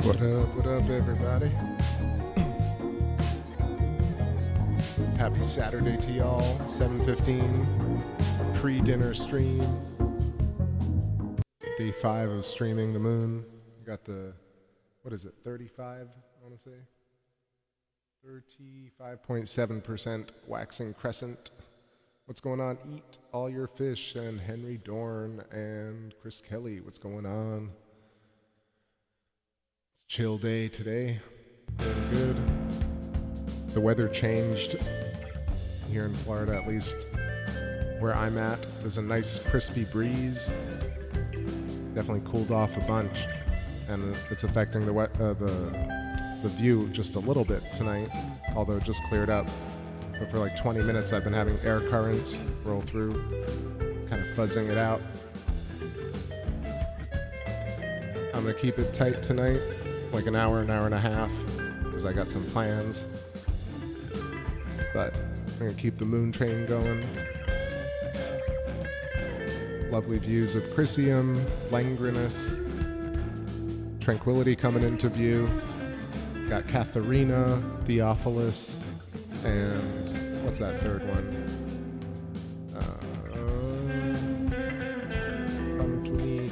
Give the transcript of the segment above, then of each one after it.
What up, everybody? Happy Saturday to y'all. 7:15 pre-dinner stream. Day 5 of streaming the moon. You got the, what is it, 35, I want to say? 35.7% waxing crescent. What's going on? Eat all your fish. And Henry Dorn and Chris Kelly. What's going on? It's a chill day today. Doing good. The weather changed here in Florida, at least where I'm at. There's a nice crispy breeze. Definitely cooled off a bunch, and it's affecting the view just a little bit tonight, although it just cleared up. But for like 20 minutes I've been having air currents roll through, kind of fuzzing it out. I'm gonna keep it tight tonight, like an hour and a half, because I got some plans. But I'm gonna keep the moon train going. Lovely views of Chrysium, Langrenus, Tranquility coming into view. Got Katharina, Theophilus, and what's that third one? Come to me.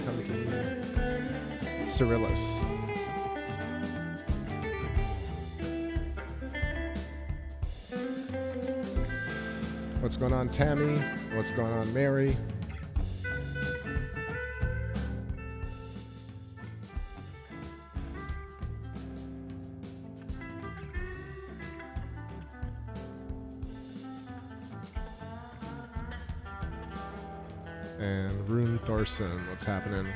Cyrillus. What's going on, Tammy? What's going on, Mary? And Rune Thorson, what's happening?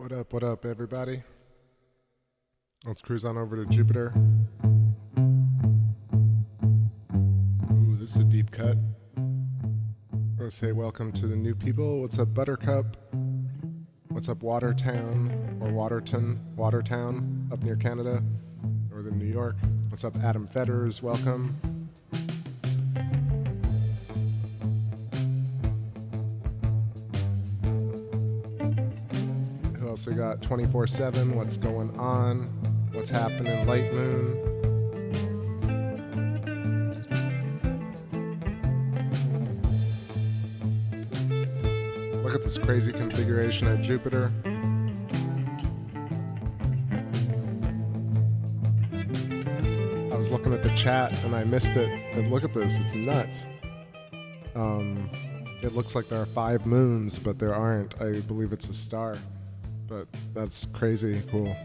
What up, everybody? Let's cruise on over to Jupiter. Ooh, this is a deep cut. Let's say welcome to the new people. What's up, Buttercup? What's up, Watertown, or Watertown, up near Canada, northern New York? What's up, Adam Fetters? Welcome. Who else we got? 24/7. What's going on? What's happening? Light Moon. Look at this crazy configuration at Jupiter. I was looking at the chat and I missed it. And look at this, it's nuts. It looks like there are 5 moons, but there aren't. I believe it's a star. But that's crazy cool.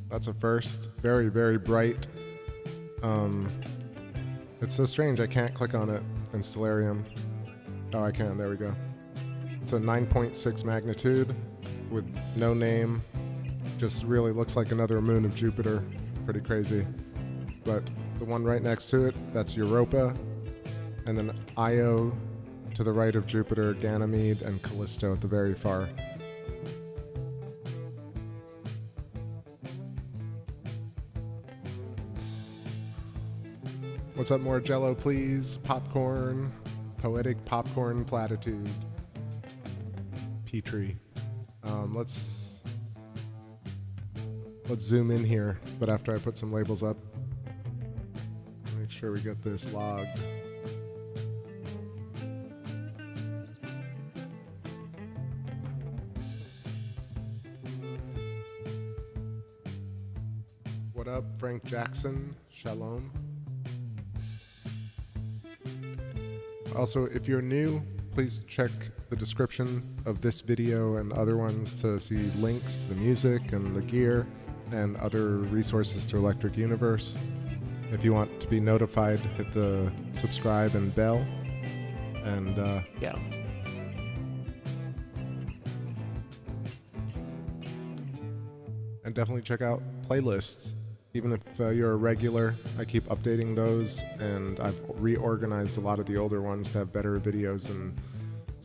That's a first. Very, very bright. It's so strange, I can't click on it in Stellarium. Oh, I can, there we go. It's a 9.6 magnitude with no name. Just really looks like another moon of Jupiter. Pretty crazy. But the one right next to it, that's Europa. And then Io to the right of Jupiter, Ganymede, and Callisto at the very far. What's up, more Jello, please? Popcorn. Poetic popcorn platitude. Petrie. Let's zoom in here, but after I put some labels up, make sure we get this logged. What up, Frank Jackson? Shalom. Also, if you're new, please check the description of this video and other ones to see links to the music and the gear and other resources to Electric Universe. If you want to be notified, hit the subscribe and bell. And yeah. And definitely check out playlists. Even if you're a regular, I keep updating those, and I've reorganized a lot of the older ones to have better videos. And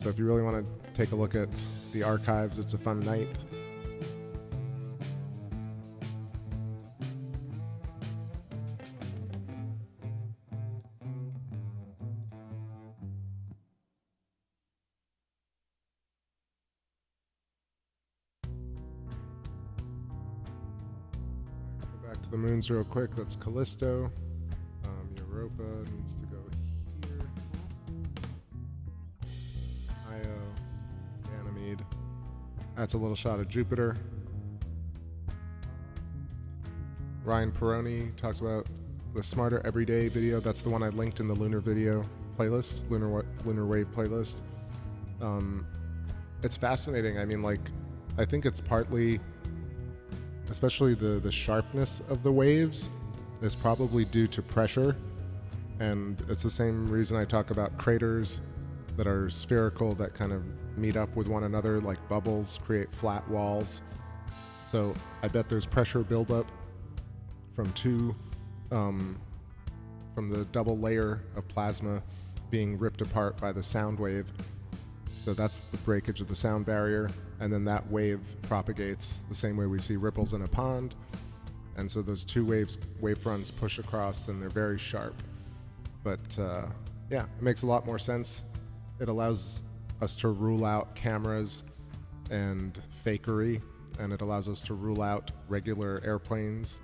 so if you really want to take a look at the archives, it's a fun night. Back to the moons real quick. That's Callisto. Europa needs to go here. Io, Ganymede. That's a little shot of Jupiter. Ryan Peroni talks about the Smarter Everyday video. That's the one I linked in the lunar video playlist, lunar wave playlist. It's fascinating. I mean, like, I think it's partly, especially the sharpness of the waves, is probably due to pressure. And it's the same reason I talk about craters that are spherical that kind of meet up with one another like bubbles, create flat walls. So I bet there's pressure buildup from the double layer of plasma being ripped apart by the sound wave. So that's the breakage of the sound barrier, and then that wave propagates the same way we see ripples in a pond. And so those two wavefronts push across, and they're very sharp. But yeah, it makes a lot more sense. It allows us to rule out cameras and fakery, and it allows us to rule out regular airplanes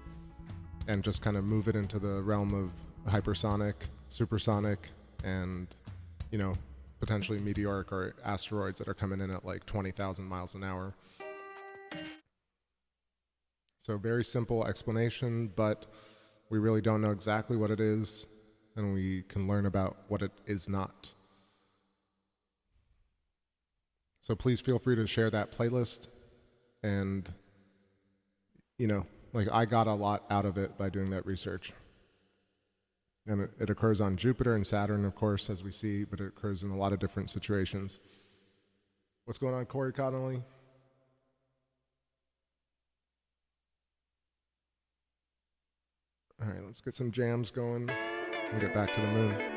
and just kind of move it into the realm of hypersonic, supersonic, and, you know, potentially meteoric or asteroids that are coming in at like 20,000 miles an hour. So very simple explanation, but we really don't know exactly what it is, and we can learn about what it is not. So please feel free to share that playlist, and, you know, like, I got a lot out of it by doing that research. And it occurs on Jupiter and Saturn, of course, as we see, but it occurs in a lot of different situations. What's going on, Corey Connolly? All right, let's get some jams going and get back to the moon.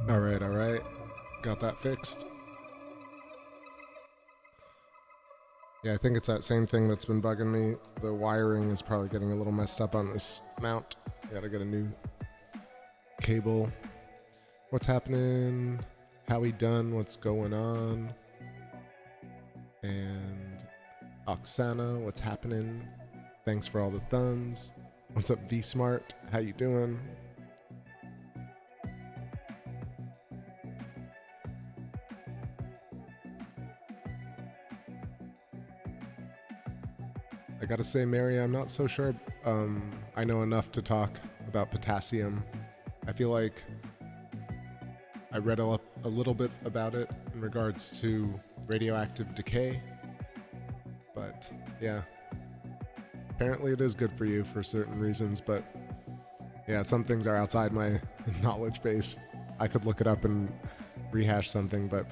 All right. Got that fixed. Yeah, I think it's that same thing that's been bugging me. The wiring is probably getting a little messed up on this mount. Gotta get a new cable. What's happening? How we done? What's going on? And Oksana, what's happening? Thanks for all the thumbs. What's up, V-Smart? How you doing? I gotta say, Mary, I'm not so sure I know enough to talk about potassium. I feel like I read a little bit about it in regards to radioactive decay, but yeah, apparently it is good for you for certain reasons, but yeah, some things are outside my knowledge base. I could look it up and rehash something, but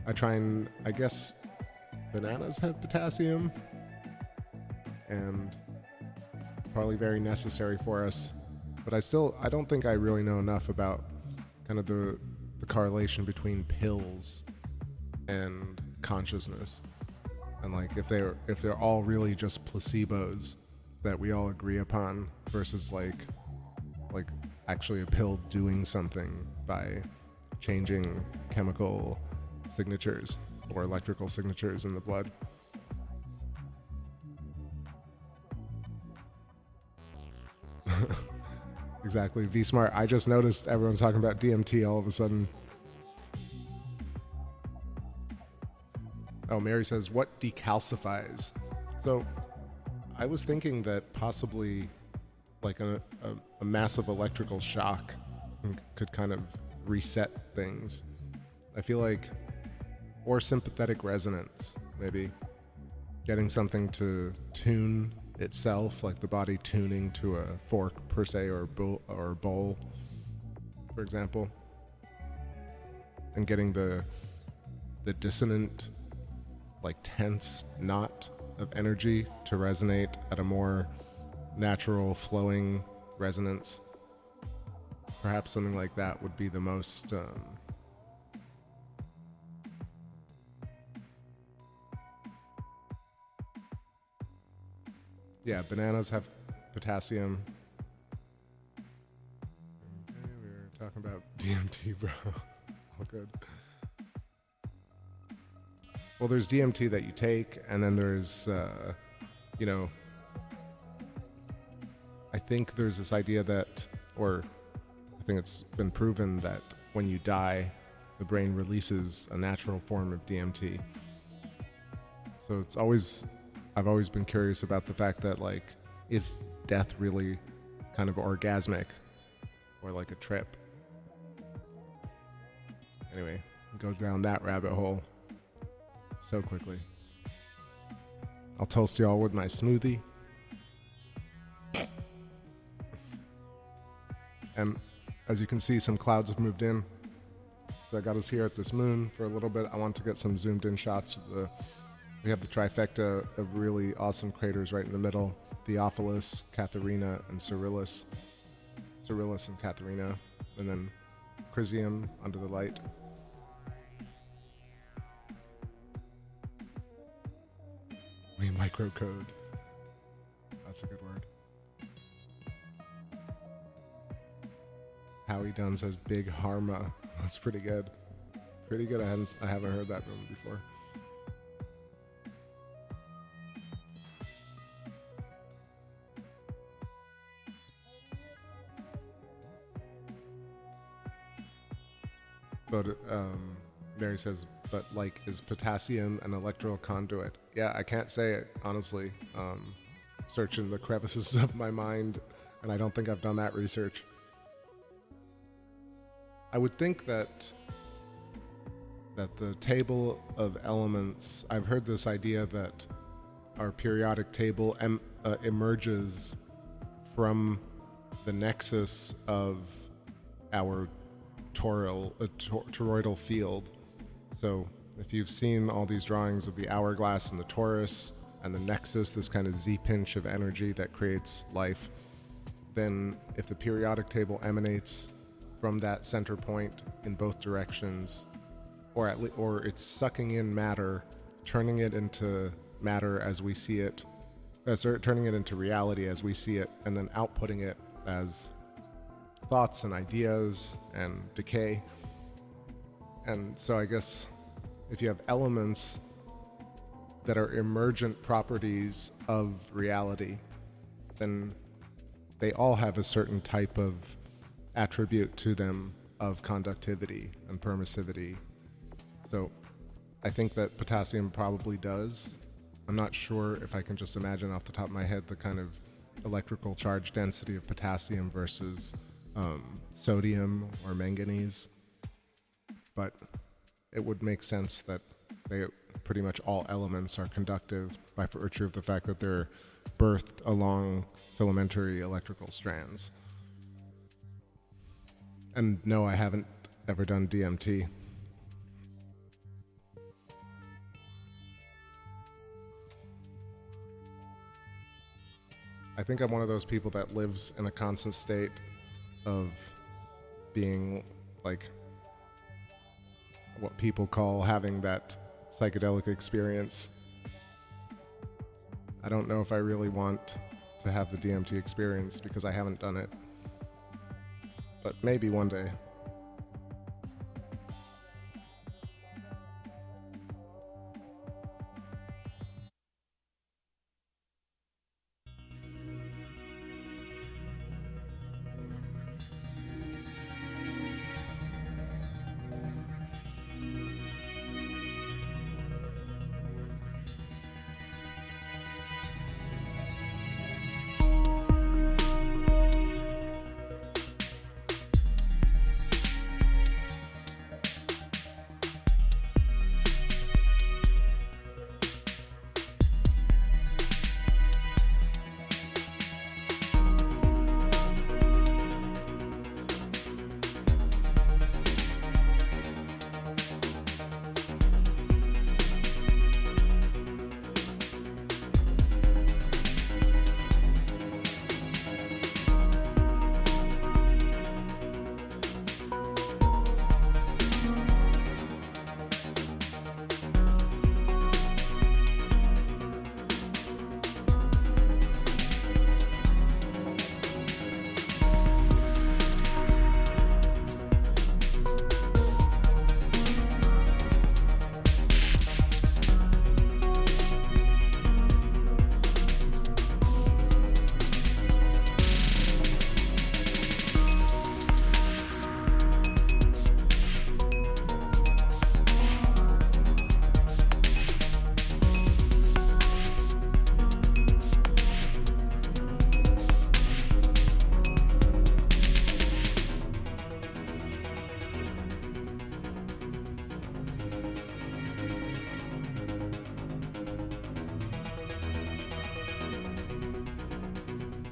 I guess bananas have potassium, and probably very necessary for us, but I don't think I really know enough about kind of the correlation between pills and consciousness, and like if they're all really just placebos that we all agree upon versus like actually a pill doing something by changing chemical signatures or electrical signatures in the blood. Exactly. V-Smart, I just noticed everyone's talking about DMT all of a sudden. Oh, Mary says, what decalcifies? So I was thinking that possibly like a massive electrical shock could kind of reset things. I feel like, or sympathetic resonance, maybe. Getting something to tune itself, like the body tuning to a fork per se, or a bowl, for example, and getting the dissonant, like tense knot of energy to resonate at a more natural flowing resonance. Perhaps something like that would be the most yeah, bananas have potassium. Okay, we were talking about DMT, bro. All good. Well, there's DMT that you take, and then there's, I think there's this idea that, or I think it's been proven that when you die, the brain releases a natural form of DMT. So I've always been curious about the fact that, like, is death really kind of orgasmic or like a trip? Anyway, go down that rabbit hole so quickly. I'll toast y'all with my smoothie. And as you can see, some clouds have moved in. So I got us here at this moon for a little bit. I want to get some zoomed in shots of we have the trifecta of really awesome craters right in the middle. Theophilus, Katharina, and Cyrillus. Cyrillus and Katharina. And then Chrysium under the light. We microcode. That's a good word. Howie Dunn says Big Harma. That's pretty good. Pretty good. I haven't heard that one before. But Mary says, but like, is potassium an electrical conduit? Yeah, I can't say it, honestly. Searching the crevices of my mind, and I don't think I've done that research. I would think that the table of elements, I've heard this idea that our periodic table emerges from the nexus of our toroidal field. So if you've seen all these drawings of the hourglass and the torus and the nexus, this kind of Z-pinch of energy that creates life, then if the periodic table emanates from that center point in both directions, or it's sucking in matter, turning it into matter as we see it, turning it into reality as we see it, and then outputting it as thoughts and ideas and decay. And so I guess if you have elements that are emergent properties of reality, then they all have a certain type of attribute to them of conductivity and permissivity. So I think that potassium probably does. I'm not sure if I can just imagine off the top of my head the kind of electrical charge density of potassium versus sodium or manganese, but it would make sense that pretty much all elements are conductive by virtue of the fact that they're birthed along filamentary electrical strands. And no, I haven't ever done DMT. I think I'm one of those people that lives in a constant state of being like what people call having that psychedelic experience. I don't know if I really want to have the DMT experience because I haven't done it, but maybe one day.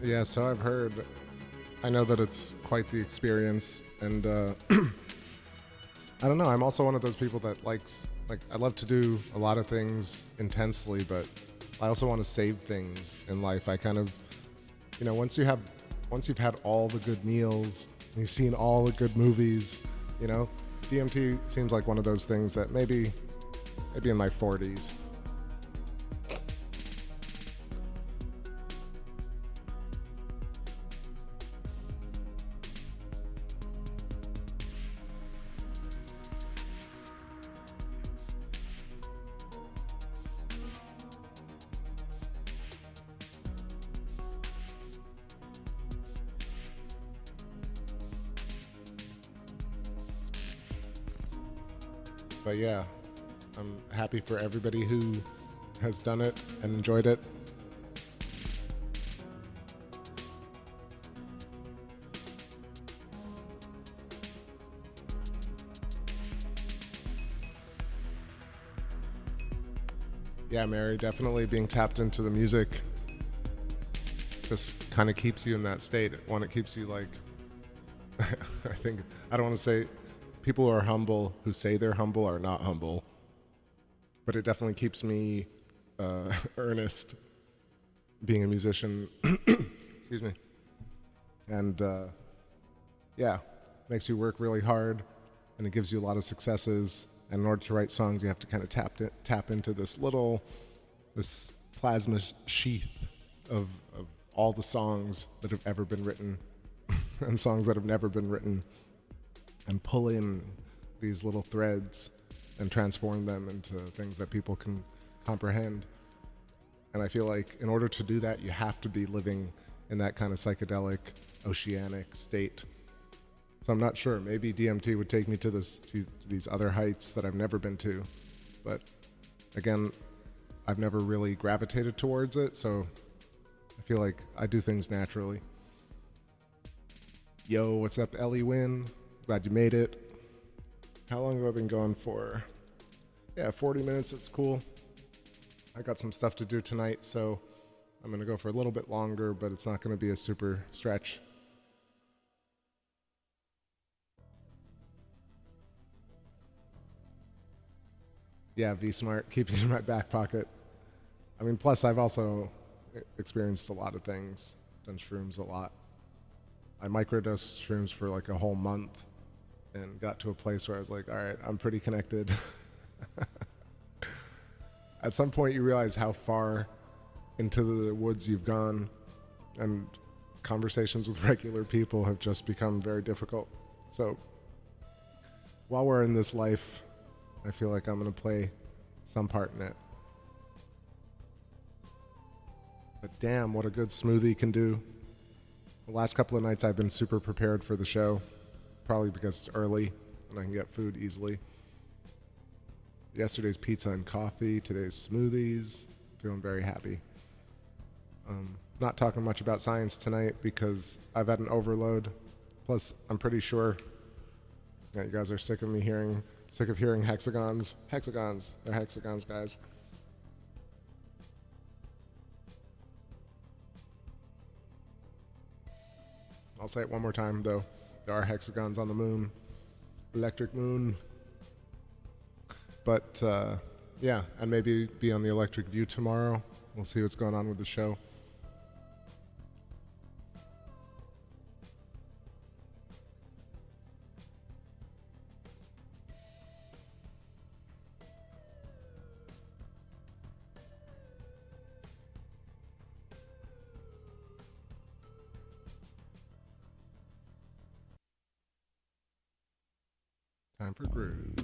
Yeah, so I've heard, I know that it's quite the experience, and I don't know, I'm also one of those people that likes, I love to do a lot of things intensely, but I also want to save things in life. I kind of, once you've had all the good meals, and you've seen all the good movies, DMT seems like one of those things that maybe in my 40s. But yeah, I'm happy for everybody who has done it and enjoyed it. Yeah, Mary, definitely being tapped into the music just kind of keeps you in that state. One, it keeps you like, I don't want to say people who are humble, who say they're humble, are not humble, but it definitely keeps me earnest being a musician. Excuse me. And yeah, makes you work really hard, and it gives you a lot of successes. And in order to write songs, you have to kind of tap into this plasma sheath of all the songs that have ever been written and songs that have never been written, and pull in these little threads and transform them into things that people can comprehend. And I feel like in order to do that, you have to be living in that kind of psychedelic, oceanic state. So I'm not sure. Maybe DMT would take me to these other heights that I've never been to. But again, I've never really gravitated towards it, so I feel like I do things naturally. Yo, what's up, Ellie Wynn? Glad you made it. How long have I been going for? Yeah, 40 minutes. It's cool. I got some stuff to do tonight, so I'm going to go for a little bit longer, but it's not going to be a super stretch. Yeah, V-Smart, keep it in my back pocket. I mean, plus I've also experienced a lot of things, done shrooms a lot. I microdosed shrooms for like a whole month and got to a place where I was like, all right, I'm pretty connected. At some point you realize how far into the woods you've gone, and conversations with regular people have just become very difficult. So while we're in this life, I feel like I'm going to play some part in it. But damn, what a good smoothie can do. The last couple of nights I've been super prepared for the show, probably because it's early and I can get food easily. Yesterday's pizza and coffee, today's smoothies. Feeling very happy. Not talking much about science tonight because I've had an overload. Plus, I'm pretty sure that you guys are sick of hearing hexagons. Hexagons. They're hexagons, guys. I'll say it one more time, though. There are hexagons on the moon. Electric moon. But, yeah, and maybe be on the Electric View tomorrow. We'll see what's going on with the show. Time for grooves.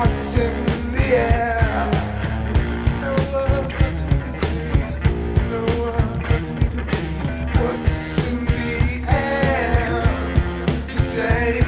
what's in the air. No love, nothing you can see. No love, nothing you can be. What's in the air today?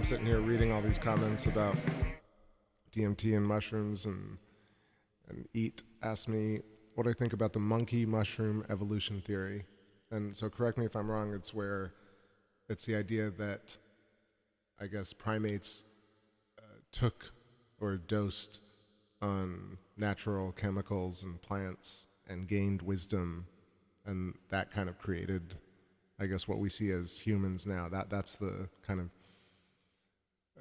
Sitting here reading all these comments about DMT and mushrooms, and Eat asked me what I think about the monkey mushroom evolution theory. And so correct me if I'm wrong, it's the idea that I guess primates took or dosed on natural chemicals and plants and gained wisdom, and that kind of created, I guess, what we see as humans now. That's the kind of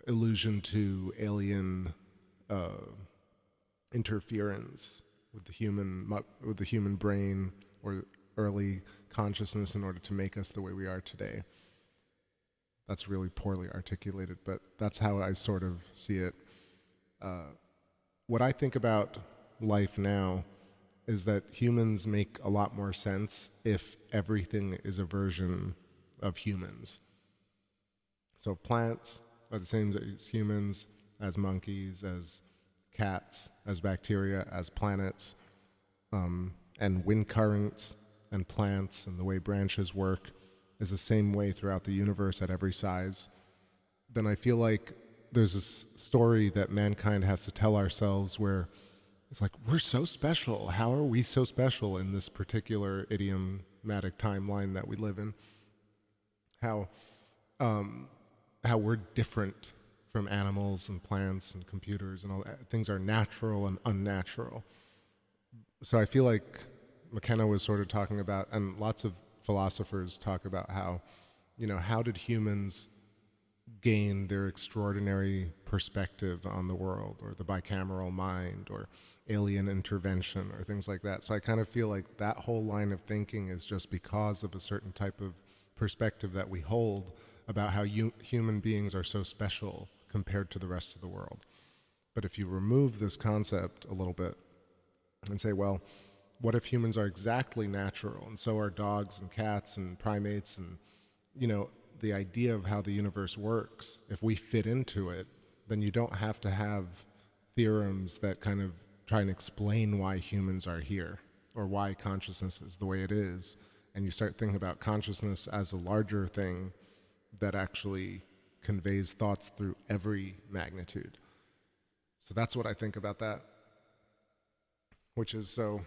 allusion to alien interference with the human brain or early consciousness in order to make us the way we are today. That's really poorly articulated, but that's how I sort of see it. What I think about life now is that humans make a lot more sense if everything is a version of humans. So plants are the same as humans, as monkeys, as cats, as bacteria, as planets, and wind currents and plants and the way branches work is the same way throughout the universe at every size. Then I feel like there's this story that mankind has to tell ourselves where it's like, we're so special. How are we so special in this particular idiomatic timeline that we live in? How we're different from animals and plants and computers and all that. Things are natural and unnatural. So I feel like McKenna was sort of talking about, and lots of philosophers talk about how, how did humans gain their extraordinary perspective on the world, or the bicameral mind, or alien intervention, or things like that. So I kind of feel like that whole line of thinking is just because of a certain type of perspective that we hold about how human beings are so special compared to the rest of the world. But if you remove this concept a little bit and say, well, what if humans are exactly natural, and so are dogs and cats and primates, and, you know, the idea of how the universe works, if we fit into it, then you don't have to have theorems that kind of try and explain why humans are here, or why consciousness is the way it is. And you start thinking about consciousness as a larger thing that actually conveys thoughts through every magnitude. So that's what I think about that. Which is, so,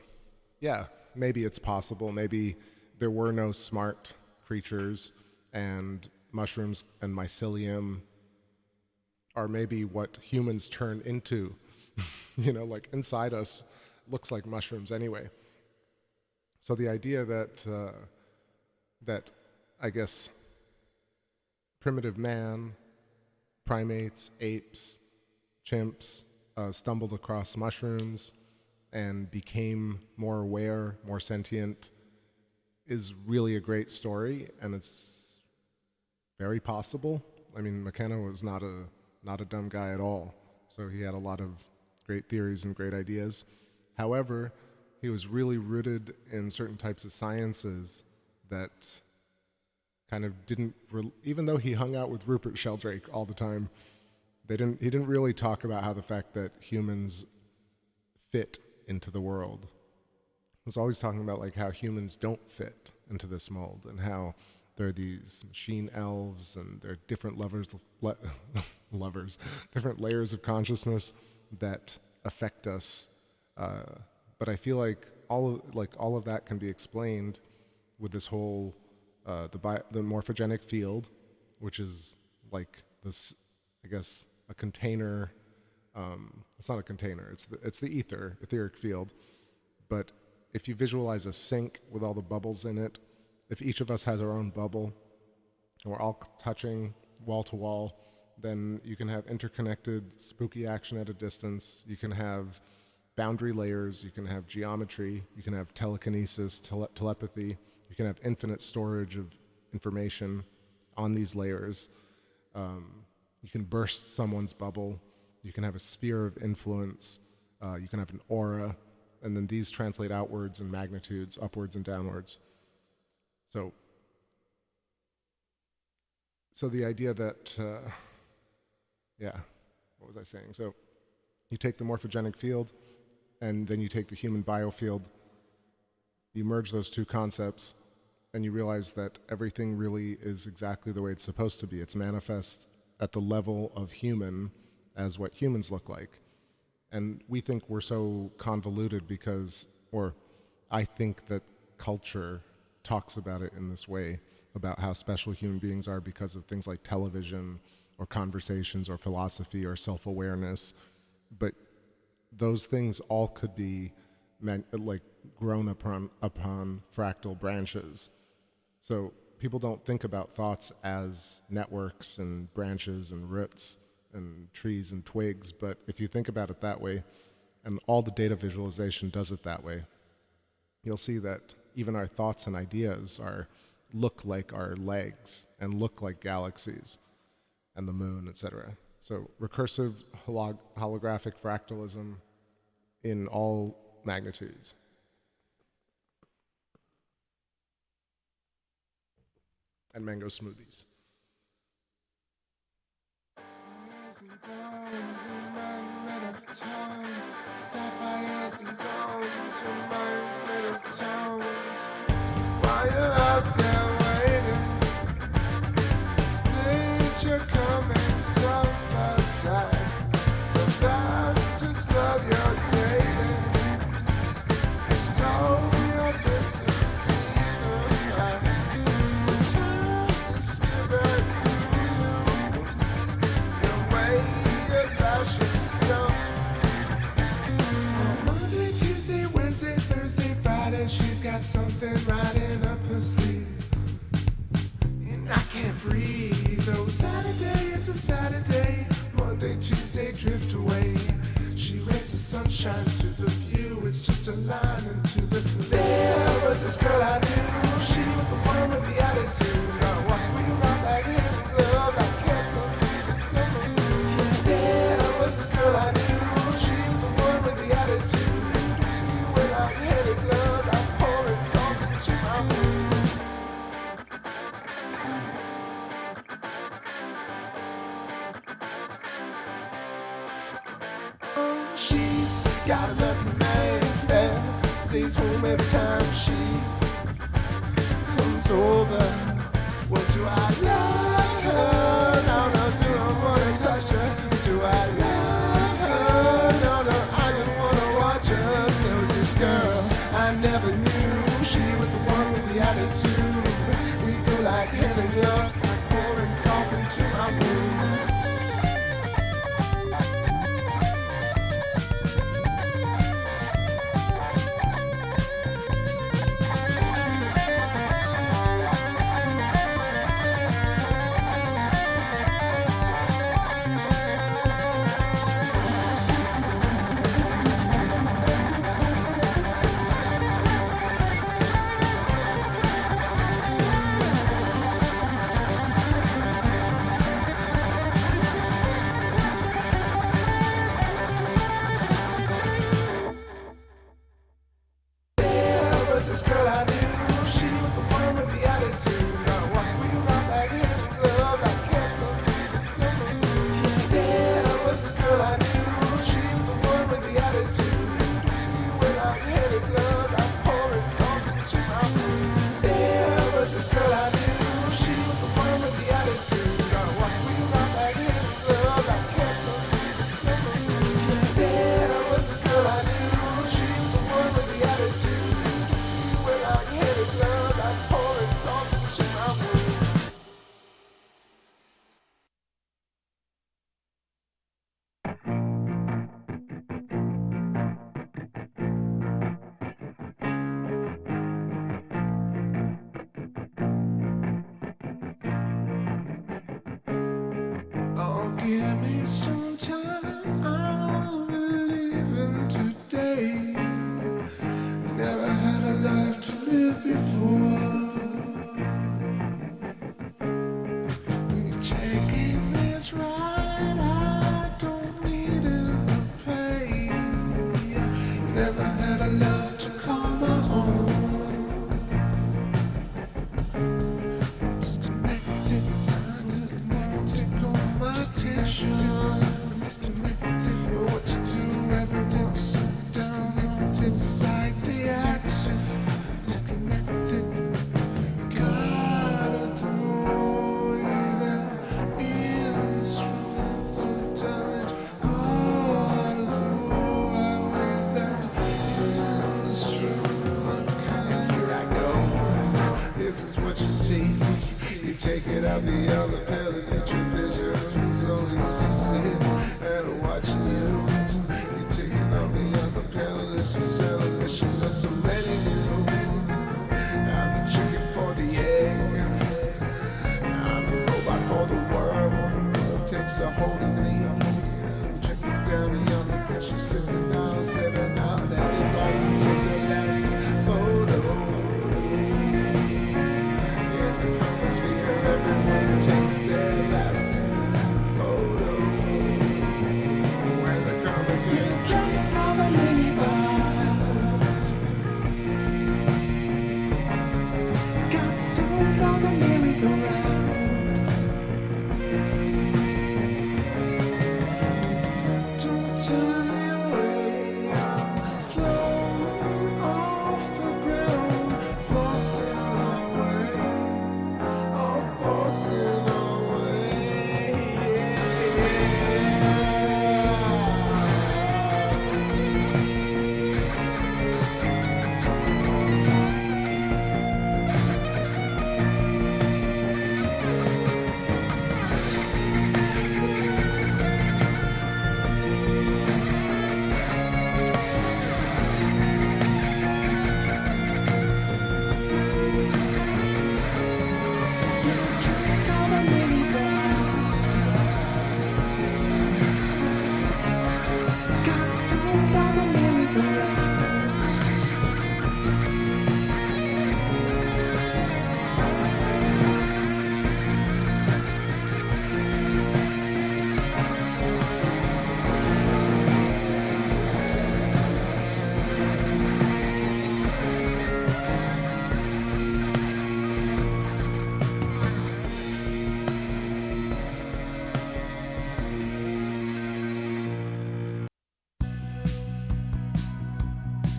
yeah, maybe it's possible. Maybe there were no smart creatures, and mushrooms and mycelium are maybe what humans turn into. You know, like inside us looks like mushrooms anyway. So the idea that that I guess primitive man, primates, apes, chimps stumbled across mushrooms and became more aware, more sentient, is really a great story, and it's very possible. I mean, McKenna was not a dumb guy at all, so he had a lot of great theories and great ideas. However, he was really rooted in certain types of sciences that kind of didn't, even though he hung out with Rupert Sheldrake all the time, he didn't really talk about how the fact that humans fit into the world. He was always talking about like how humans don't fit into this mold, and how there are these machine elves, and there are different different layers of consciousness that affect us. But I feel like all of that can be explained with this whole the morphogenic field, which is like this, I guess, a container. It's not a container. It's the etheric field. But if you visualize a sink with all the bubbles in it, if each of us has our own bubble, and we're all touching wall to wall, then you can have interconnected spooky action at a distance. You can have boundary layers. You can have geometry. You can have telekinesis, telepathy. You can have infinite storage of information on these layers. You can burst someone's bubble. You can have a sphere of influence. You can have an aura. And then these translate outwards in magnitudes, upwards and downwards. So the idea that, what was I saying? So you take the morphogenic field, and then you take the human biofield, you merge those two concepts, and you realize that everything really is exactly the way it's supposed to be. It's manifest at the level of human as what humans look like. And we think we're so convoluted because, or I think that culture talks about it in this way, about how special human beings are because of things like television or conversations or philosophy or self-awareness. But those things all could be grown upon fractal branches. So people don't think about thoughts as networks and branches and roots and trees and twigs, but if you think about it that way, and all the data visualization does it that way, you'll see that even our thoughts and ideas look like our legs and look like galaxies and the moon, etc. So recursive holographic fractalism in all magnitudes. And mango smoothies. Sapphires and bones, your mind's made of tones. While you're out there waiting, split your comments so fast. The bastards love your dating. They stole your business in a night. The time is given to you. Your way of fashion stuff. She's got something riding up her sleeve, and I can't breathe. Though Saturday the view, it's just a line into the there was this girl I knew, she was the one with the attitude. I walked me around like hand in glove, like cancer, yeah, there was this girl I knew, she was the one with the attitude. We went like hand in glove, like pouring salt into my wound. She's got a lucky man that stays home every time she comes over. What do I love her? No, no, do I wanna touch her? Do I love her? No, no, I just wanna watch her. There was this girl I never knew. She was the one with the attitude. We go like hand in glove, like pouring salt into my wound. Give me some time, I'm living today. Never had a life to live before. We're taking this ride, I don't need any pain. Never had a love to call my own. Disconnected, disconnected on my attention. Disconnected, what you do every day. Disconnected, inside the action. Disconnected, gotta throw that instrument for damage. Gotta throw away that instrument. Here I go. This is what you see. You take it out beyond the pale of future vision. It's only wants to sit and watching you. You take it out beyond the pale. It's a celebration of so many new. I'm the chicken for the egg. I'm the robot for the world. Takes a hold of me. Check it down beyond the fish. You're 7 out. Everybody takes a last photo. Everyone takes their last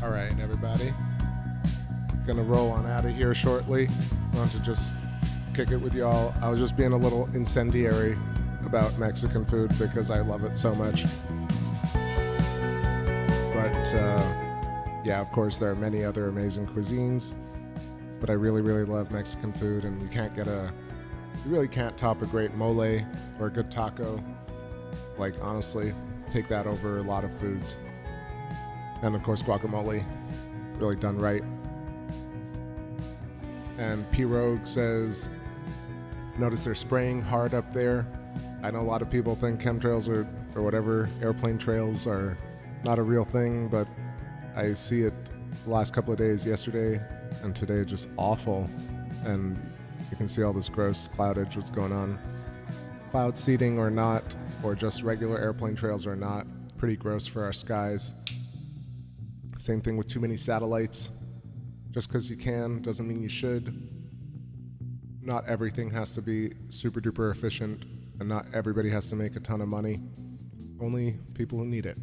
All right, everybody. Gonna roll on out of here shortly. Want to just kick it with y'all. I was just being a little incendiary about Mexican food because I love it so much. But yeah, of course, there are many other amazing cuisines. But I really, really love Mexican food, and you really can't top a great mole or a good taco. Like, honestly, take that over a lot of foods. And of course, guacamole, really done right. And P-Rogue says, notice they're spraying hard up there. I know a lot of people think chemtrails or whatever, airplane trails are not a real thing, but I see it the last couple of days, yesterday and today, just awful. And you can see all this gross cloudage what's going on. Cloud seeding or not, or just regular airplane trails or not, pretty gross for our skies. Same thing with too many satellites. Just because you can doesn't mean you should. Not everything has to be super duper efficient, and not everybody has to make a ton of money. Only people who need it.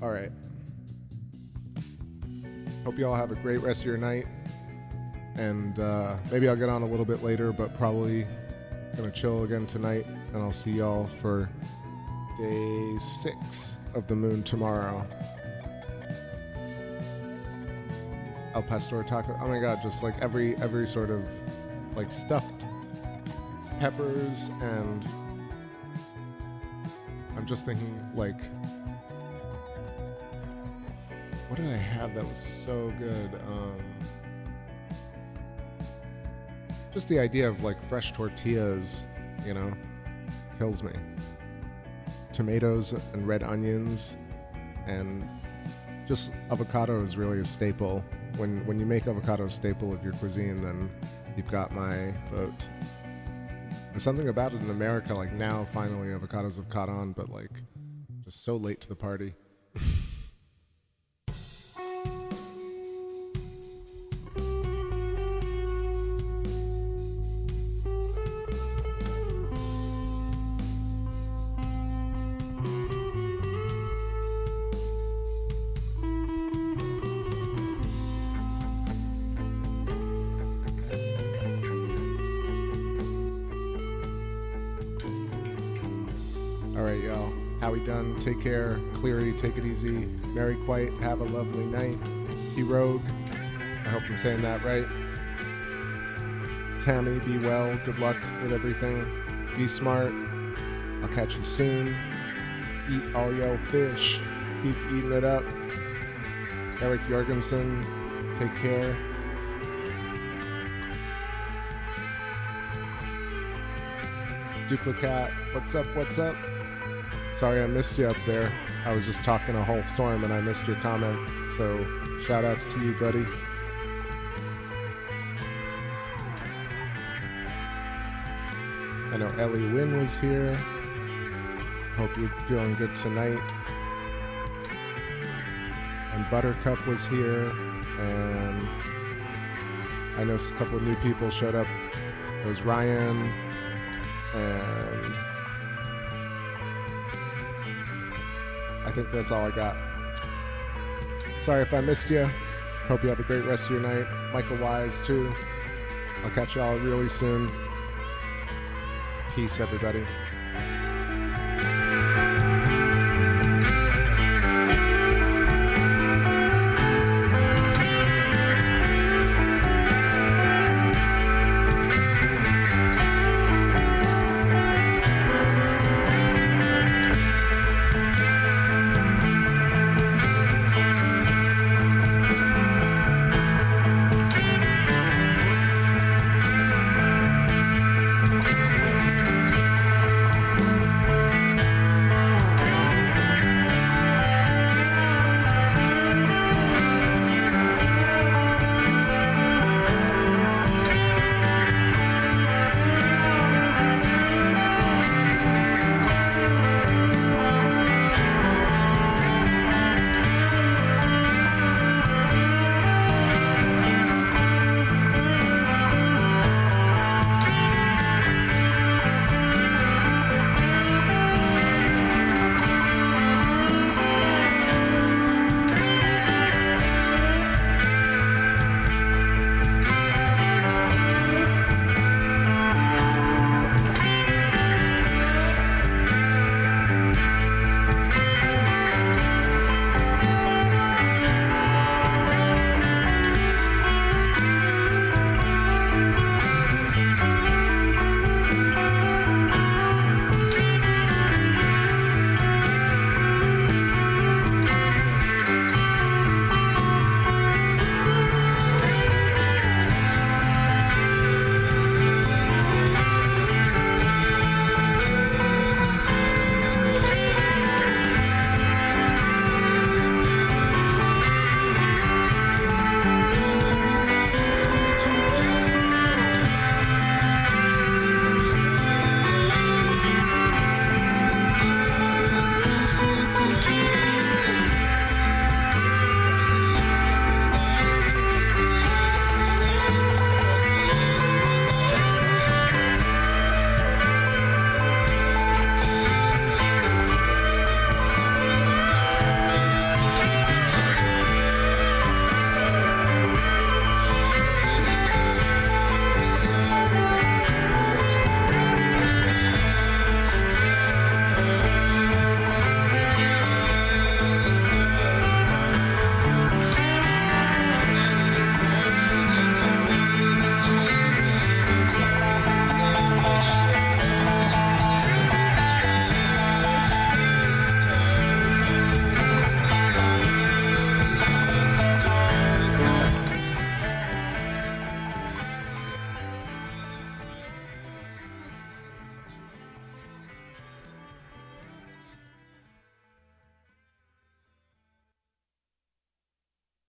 Alright. Hope you all have a great rest of your night. And maybe I'll get on a little bit later, but probably gonna chill again tonight. And I'll see y'all for day 6 of the moon tomorrow. Al pastor taco. Oh my god, just like every sort of like stuffed peppers, and I'm just thinking like, what did I have that was so good? Just the idea of like fresh tortillas, you know, kills me. Tomatoes and red onions, and just avocado is really a staple. When you make avocado a staple of your cuisine, then you've got my vote. There's something about it in America, like now finally avocados have caught on, but like just so late to the party. Alright, y'all. How we done? Take care. Cleary, take it easy. Merry Quite, have a lovely night. P-Rogue, I hope I'm saying that right. Tammy, be well. Good luck with everything. Be smart. I'll catch you soon. Eat all your fish. Keep eating it up. Eric Jorgensen, take care. Duplicat, what's up, what's up? Sorry I missed you up there. I was just talking a whole storm and I missed your comment. So shout outs to you, buddy. I know Ellie Wynn was here. Hope you're feeling good tonight. And Buttercup was here. And I know a couple of new people showed up. It was Ryan and I think that's all I got. Sorry if I missed you. Hope you have a great rest of your night. Michael Wise, too. I'll catch y'all really soon. Peace, everybody.